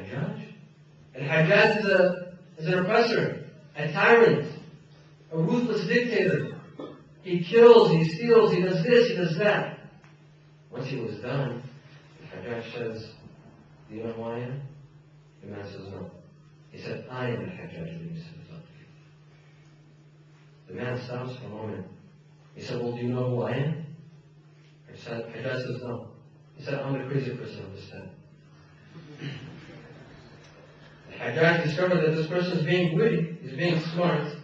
Al-Hajjaj? Al-Hajjaj is an oppressor, a tyrant, a ruthless dictator. He kills, he steals, he does this, he does that. Once he was done, Al-Hajjaj says, do you know who I am? The man says, no. He said, I am Al-Hajjaj. The man stops for a moment. He said, well, do you know who I am? Hajjaj says, no. He said, I'm the crazy person of this time. Hajjaj discovered that this person is being witty, he's being smart.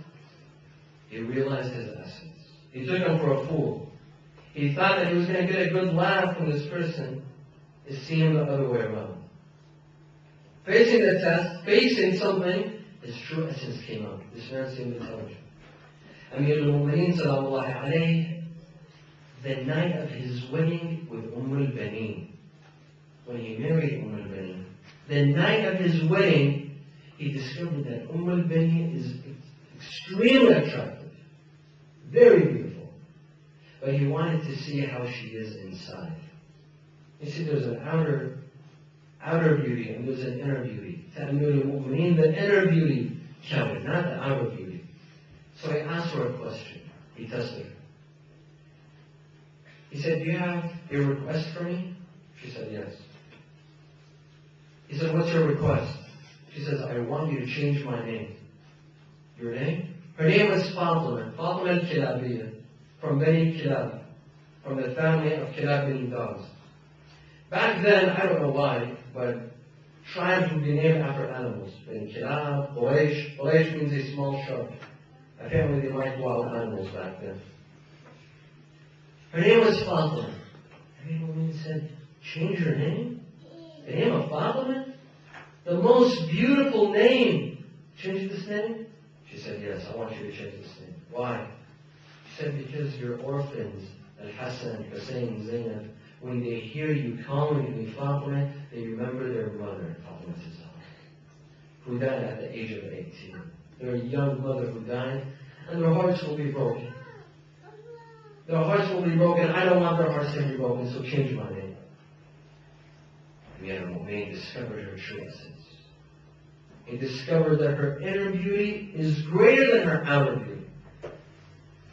He realized his essence. He took him for a fool. He thought that he was going to get a good laugh from this person. It seemed the other way around. Facing the test, facing something, his true essence came out. This man seemed intelligent. Amir al-Mu'mineen sallallahu alayhi, the night of his wedding with al-Baneen, when he married al-Baneen, the night of his wedding, he discovered that al-Baneen is extremely attractive, very beautiful, but he wanted to see how she is inside. You see, there's an outer beauty and there's an inner beauty. To Amir al-Mu'mineen, the inner beauty counted, not the outer beauty. So he asked her a question. He tested her. He said, do you have a request for me? She said, yes. He said, what's your request? She says, I want you to change my name. Your name? Her name was Fatima. Fatima al-Kilabiyya. From Bani Kilab. From the family of Kilab bin dogs. Back then, I don't know why, but tribes would be named after animals. Bani Kilab, Quraysh. Quraysh means a small shark. Apparently they liked wild animals back then. Her name was Fatima. Everyone said, change your name? The name of Fatima? The most beautiful name. Change this name? She said, yes, I want you to change this name. Why? She said, because your orphans, Al-Hassan, Hussein, Zainab, when they hear you calling me Fatima, they remember their mother, Fatima Zahra, who died at the age of 18. Their young mother who died, and their hearts will be broken. Their hearts will be broken. I don't want their hearts to be broken, so change my name. And yet Mu'min discovered her true essence. He discovered that her inner beauty is greater than her outer beauty.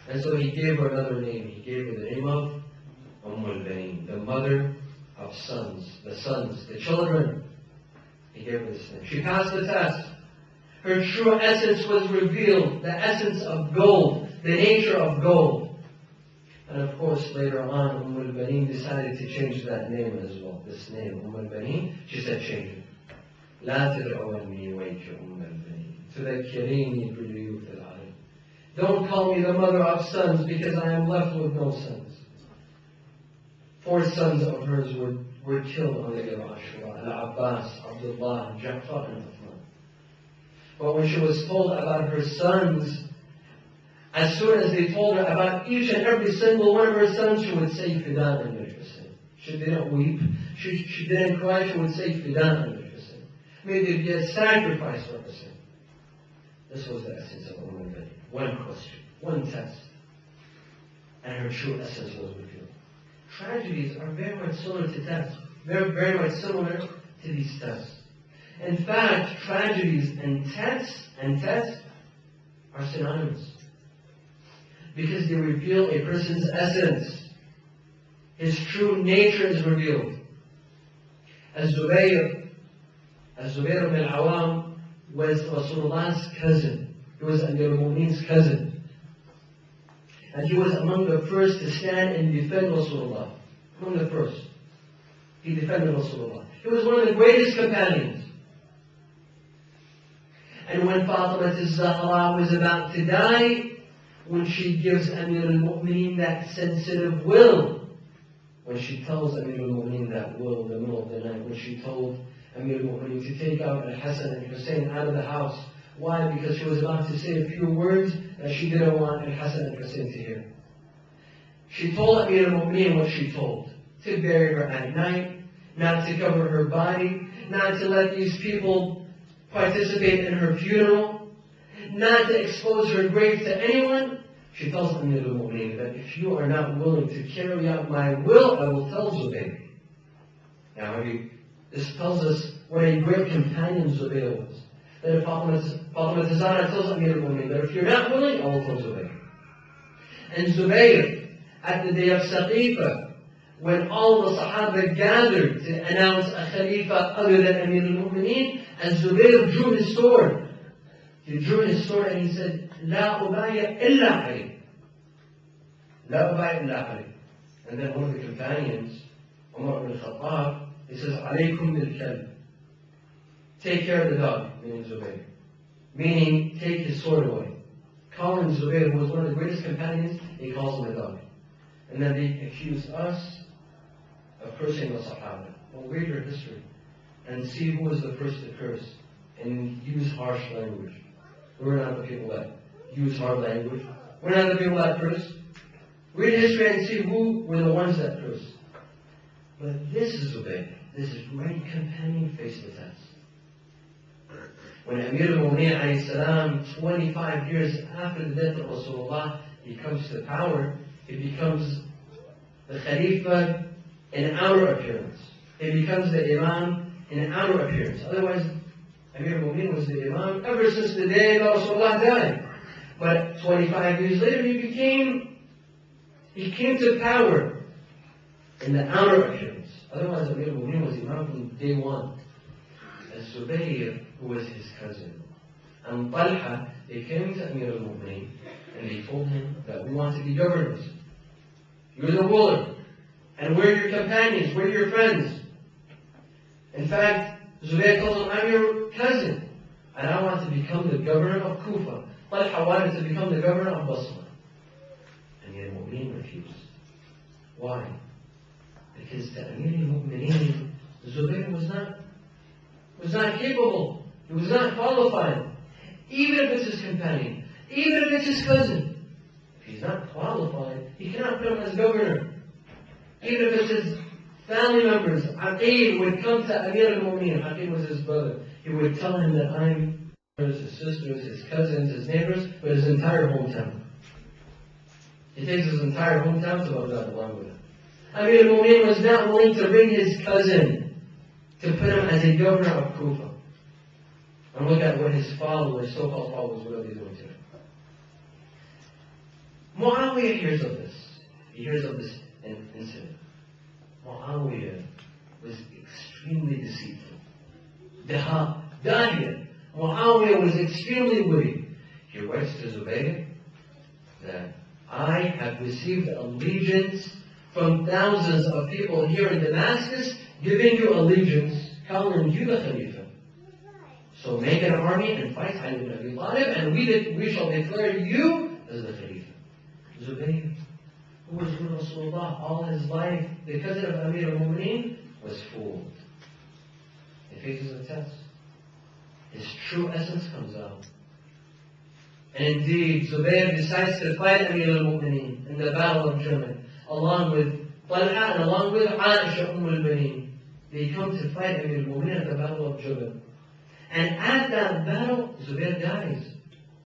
And so he gave her another name. He gave her the name of Al-Baneen, the mother of sons, the children. He gave her this name. She passed the test. Her true essence was revealed, the essence of gold, the nature of gold. And of course, later on, Al-Baneen decided to change that name as well. This name, Al-Baneen, she said, change it. لا تدعوني ويك البنين تذكريني باليوث العالم. Don't call me the mother of sons, because I am left with no sons. 4 sons of hers were killed on the day of Ashura. Al-Abbas, Abdullah, Ja'far, and Uthman. But when she was told about her sons, as soon as they told her about each and every single one of her sons, she would say, Fidan and Hussein. She didn't weep. She didn't cry. She would say, Fidan and Hussein. May there be a sacrifice for Hussein. This was the essence of Al-Bayt. One question, one test. And her true essence was revealed. Tragedies are very much similar to tests. Very much similar to these tests. In fact, tragedies and tests are synonymous. Because they reveal a person's essence. His true nature is revealed. As Zubayr ibn al-Awam was Rasulullah's cousin. He was Amir al-Mu'mineen's cousin. And he was among the first to stand and defend Rasulullah. Among the first. He defended Rasulullah. He was one of the greatest companions. And when Fatima Zahra was about to die, when she gives Amir al-Mu'mineen that sensitive will, when she tells Amir al-Mu'mineen that will in the middle of the night, when she told Amir al-Mu'mineen to take out Al-Hassan and Hussein out of the house. Why? Because she was about to say a few words that she didn't want Al-Hassan and Hussein to hear. She told Amir al-Mu'mineen what she told. To bury her at night, not to cover her body, not to let these people participate in her funeral, not to expose her grave to anyone. She tells Amir al-Mu'mineen that if you are not willing to carry out my will, I will tell Zubayr. Now, This tells us what a great companion Zubayr was. That if Fatima Zahra tells Amir al-Mu'minin that if you're not willing, I will tell Zubayr. And Zubayr, at the day of Saqifa, when all the Sahaba gathered to announce a Khalifa other than Amir al-Mu'minin, and Zubayr drew his sword. He drew his sword and he said, La ubaya illa Ali. La ubaya illa Ali. And then one of the companions, Umar ibn Khattab, he says, Alaykum bil kalb. Take care of the dog, meaning Zubayr. Meaning, take his sword away. Calling Zubayr, who was one of the greatest companions, he calls him a dog. And then they accuse us of cursing the Sahaba. Well, read your history and see who was the first to curse and use harsh language. We're not the people that use hard language. We're not the people that curse. Read history and see who were the ones that cursed. But this is Zubayr. This is great companion face the test. When Amir al-Mu'minin alayhi salam, 25 years after the death of Rasulullah, he comes to power, he becomes the Khalifa in outer appearance. He becomes the Imam in outer appearance. Otherwise, Amir al-Mu'minin was the Imam ever since the day that Rasulullah died. But 25 years later, he came to power in the outer appearance. Otherwise, Amir al-Mu'minin was Imam from day one. As Zubayr, who was his cousin. And Talha, they came to Amir al-Mu'minin and they told him that we want to be governors. You're the ruler. And we're your companions, we're your friends. In fact, Zubayr told him, I'm your cousin. And I want to become the governor of Kufa. Talha wanted to become the governor of Basra. And Amir al-Mu'minin refused. Why? Because to Amir al-Mu'minin, Zubayr was not capable. He was not qualified. Even if it's his companion, even if it's his cousin. If he's not qualified, he cannot put him as governor. Even if it's his family members, Aqil would come to Amir al-Mu'minin. Aqil was his brother. He would tell him that I'm his sisters, his cousins, his neighbors, but his entire hometown. He takes his entire hometown to Baghdad along with him. Amir al-Mu'minin was not willing to bring his cousin to put him as a governor of Kufa. And look at what his followers, so-called followers, what are they doing to him? Muawiyah hears of this. He hears of this incident. Muawiyah was extremely deceitful. Dahiyah. Muawiyah was extremely witty. He writes to Zubayr that I have received allegiance from thousands of people here in Damascus, giving you allegiance, calling you the Khalifa. So make an army and fight Ali ibn Abi Talib, and we shall declare you as the Khalifa. Zubayr, who was with Rasulullah all his life, the cousin of Amir al-Mu'minin, was fooled. He faces a test. His true essence comes out. And indeed, Zubayr decides to fight Amir al-Mu'minin in the battle of Jamal, along with Talha and along with Aisha al-Baneen. They come to fight Amir al-Mu'minin at the battle of Jamal. And at that battle, Zubayr dies.